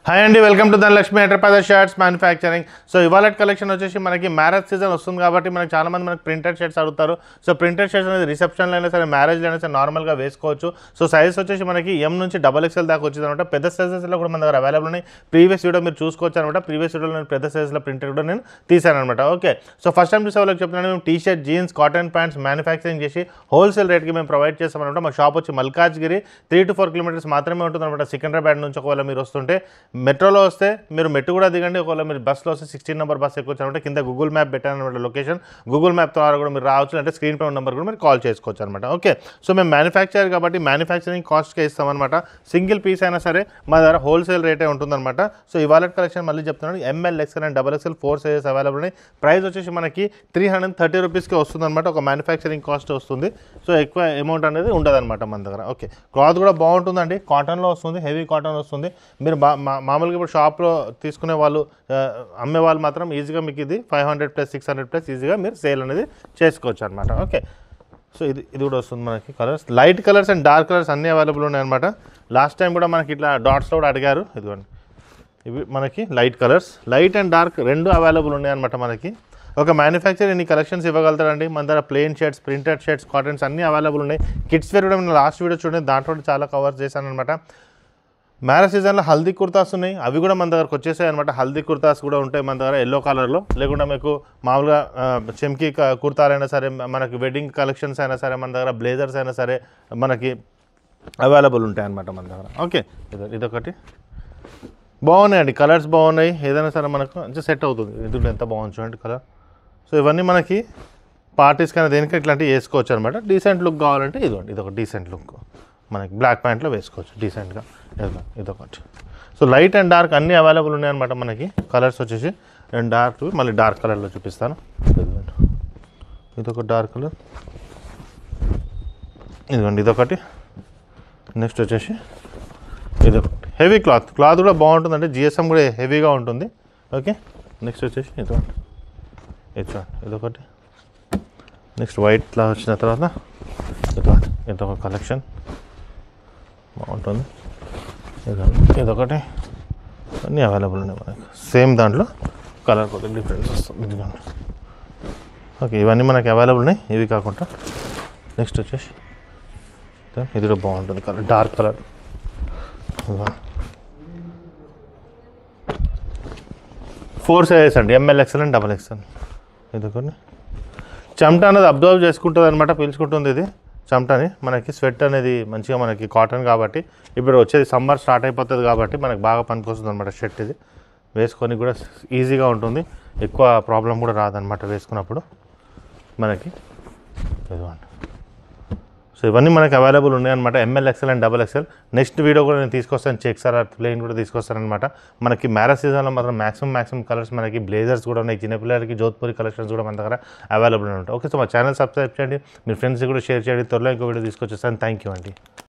Hi అండి, welcome to Dhanalakshmi enterprises shirts manufacturing. So ఇవాళ collection వచ్చేసి మనకి మ్యారేజ్ సీజన్ వస్తుంది కాబట్టి మనకి చాలా మంది మనకి ప్రింటెడ్ షర్ట్స్ అడుగుతారు. సో ప్రింటెడ్ షర్ట్స్ అనేది రిసెప్షన్లో అయినా సరే, మ్యారేజ్లో అయినా సరే నార్మల్గా వేసుకోవచ్చు. సో సైజెస్ వచ్చేసి మనకి ఎం నుంచి XXL దాకా వచ్చింది అనమాట. పెద్ద సైజెస్లో కూడా మన దగ్గర అవైలబుల్ ఉన్నాయి. ప్రీవియస్ వీడియో మీరు చూసుకోవచ్చు అనమాట. ప్రీవియస్ వీడియోలో నేను పెద్ద సైజెస్లో ప్రింటెడ్ కూడా నేను తీసాను అనమాట. ఓకే, సో ఫస్ట్ టైం చూసే వాళ్ళకి చెప్తున్నాను, మేము T shirt, jeans, cotton pants manufacturing చేసి హోల్సేల్ రేట్కి మేము ప్రొవైడ్ చేస్తామన్నమాట. మా షాప్ వచ్చి మల్కాజ్గిరి 3 to 4 kilometers మాత్రమే ఉంటుంది అనమాట. సికింద్రాబాద్ నుంచి ఒకవేళ మీరు వస్తుంటే, మెట్రోలో వస్తే మీరు మెట్టు కూడా దిగండి. ఒకవేళ మీరు బస్సులో వస్తే 16 నెంబర్ బస్ ఎక్కువచ్చు అనమాట. కింద గూగుల్ మ్యాప్ పెట్టాను అనమాట లొకేషన్. గూగుల్ మ్యాప్ ద్వారా కూడా మీరు రావచ్చు, అంటే స్క్రీన్ పై నెంబర్ కూడా మీరు కాల్ చేసుకోవచ్చు అనమాట. ఓకే, సో మేము మ్యానుఫ్యాక్చర్ కాబట్టి మ్యానుఫ్యాక్చరింగ్ కాస్ట్కే ఇస్తామన్నమాట. సింగిల్ పీస్ అయినా సరే మా దగ్గర హోల్సేల్ రేటే ఉంటుందన్నమాట. సో ఈ వాలెట్ కలెక్షన్ మళ్ళీ చెప్తున్నాను, ML, XL and XXL 4 sizes available ఉన్నాయి. ప్రైస్ వచ్చేసి మనకి 330 రూపీస్కి వస్తుంది అనమాట. ఒక మ్యానుఫ్యాక్చరింగ్ కాస్ట్ వస్తుంది. సో ఎక్కువ అమౌంట్ అనేది ఉండదన్నమాట మన దగ్గర. ఓకే, క్లాత్ కూడా బాగుంటుందండి, కాటన్లో వస్తుంది, హెవీ కాటన్ వస్తుంది. మీరు మామూలుగా ఇప్పుడు షాప్లో తీసుకునే వాళ్ళు, అమ్మే వాళ్ళు మాత్రం ఈజీగా మీకు ఇది 500+ 600+ ఈజీగా మీరు సేల్ అనేది చేసుకోవచ్చు అనమాట. ఓకే, సో ఇది కూడా వస్తుంది మనకి. Colours light colours and dark colours అన్నీ అవైలబుల్ ఉన్నాయన్నమాట. లాస్ట్ టైం కూడా మనకి ఇట్లా డాట్స్లో కూడా అడిగారు. ఇదిగోండి, ఇవి మనకి light colours, light and dark రెండు అవైలబుల్ ఉన్నాయన్నమాట. మనకి ఒక మ్యానుఫ్యాక్చర్ ఇన్ని కలెక్షన్స్ ఇవ్వగలుగుతారండి. మన దగ్గర plain shirts, printed shirts, cottons అన్నీ అవైలబుల్ ఉన్నాయి. కిడ్స్ వేర్ కూడా నేను లాస్ట్ వీడియో చూడండి, దాంట్లో చాలా కవర్ చేశాను అనమాట. మ్యారేజ్ సీజన్లో హల్దీ కుర్తాస్ ఉన్నాయి, అవి కూడా మన దగ్గరకు వచ్చేసాయి అనమాట. హల్దీ కుర్తాస్ కూడా ఉంటాయి మన దగ్గర ఎల్లో కలర్లో. లేకుండా మీకు మామూలుగా చెమ్కీ కుర్తాలైనా సరే, మనకి వెడ్డింగ్ కలెక్షన్స్ అయినా సరే, మన దగ్గర బ్లేజర్స్ అయినా సరే మనకి అవైలబుల్ ఉంటాయి అనమాట మన దగ్గర. ఓకే, ఇదొకటి బాగున్నాయండి, కలర్స్ బాగున్నాయి. ఏదైనా సరే మనకు మంచి సెట్ అవుతుంది. ఇది ఎంత బాగుంది చూడండి కలర్. సో ఇవన్నీ మనకి పార్టీస్ కానీ దేనికి ఇట్లాంటివి వేసుకోవచ్చు అనమాట. డీసెంట్ లుక్ కావాలంటే ఇదొక డీసెంట్ లుక్ మనకి బ్లాక్ ప్యాంట్లో వేసుకోవచ్చు డీసెంట్గా. ఇదొకటి. సో లైట్ అండ్ డార్క్ అన్నీ అవైలబుల్ ఉన్నాయన్నమాట మనకి. కలర్స్ వచ్చేసి అండ్ డార్క్, మళ్ళీ డార్క్ కలర్లో చూపిస్తాను. ఇదొక డార్క్ కలర్, ఇదొకటి. నెక్స్ట్ వచ్చేసి ఇదొకటి హెవీ క్లాత్ కూడా బాగుంటుంది, అంటే GSM కూడా హెవీగా ఉంటుంది. ఓకే, నెక్స్ట్ వచ్చేసి ఇదొకటి. నెక్స్ట్ వైట్లా వచ్చిన తర్వాత ఇదొక కలెక్షన్ బాగుంటుంది. ఇదొకటి. అన్నీ అవైలబుల్ ఉన్నాయి మనకి. సేమ్ దాంట్లో కలర్ కూడా డిఫరెన్స్ వస్తుంది. ఓకే, ఇవన్నీ మనకి అవైలబుల్ ఉన్నాయి. ఇవి కాకుండా నెక్స్ట్ వచ్చేసి ఇది కూడా బాగుంటుంది కలర్, డార్క్ కలర్. 4 సైజెస్ అండి, ML, XL అండ్ XXL. ఇదొకటి. చెమట అనేది అబ్జర్వ్ చేసుకుంటుంది అనమాట, పీల్చుకుంటుంది ఇది చెమటని. మనకి స్వెట్ అనేది మంచిగా మనకి కాటన్ కాబట్టి, ఇప్పుడు వచ్చేది సమ్మర్ స్టార్ట్ అయిపోతుంది కాబట్టి మనకి బాగా పనికొస్తుంది అనమాట. షర్ట్ ఇది వేసుకొని కూడా ఈజీగా ఉంటుంది, ఎక్కువ ప్రాబ్లం కూడా రాదనమాట వేసుకున్నప్పుడు మనకి. ఇదిగోండి, సో ఇవన్నీ మనకి అవైలబుల్ ఉన్నాయన్నమాట. ML, XL and XXL. Next video కూడా నేను తీసుకొస్తాను, చెక్స్ ఆర్ ప్లెయిన్ కూడా తీసుకొస్తానమాట. మనకి మ్యారేజ్ సీజన్లో మాత్రం మ్యాక్సిమం కలర్స్, మనకి బ్లేజర్స్ కూడా ఉన్నాయి. చిన్నపిల్లలకి జోధ్పూరి కలెక్షన్స్ కూడా మన దగ్గర అవైలబుల్ ఉంటాయి. ఓకే, సో మా ఛానల్ సబ్స్క్రైబ్ చేయండి, మీ ఫ్రెండ్స్ కూడా షేర్ చేయండి. త్వరలో ఇంకో వీడియో తీసుకొచ్చేస్తాను. థ్యాంక్ యూ అండి.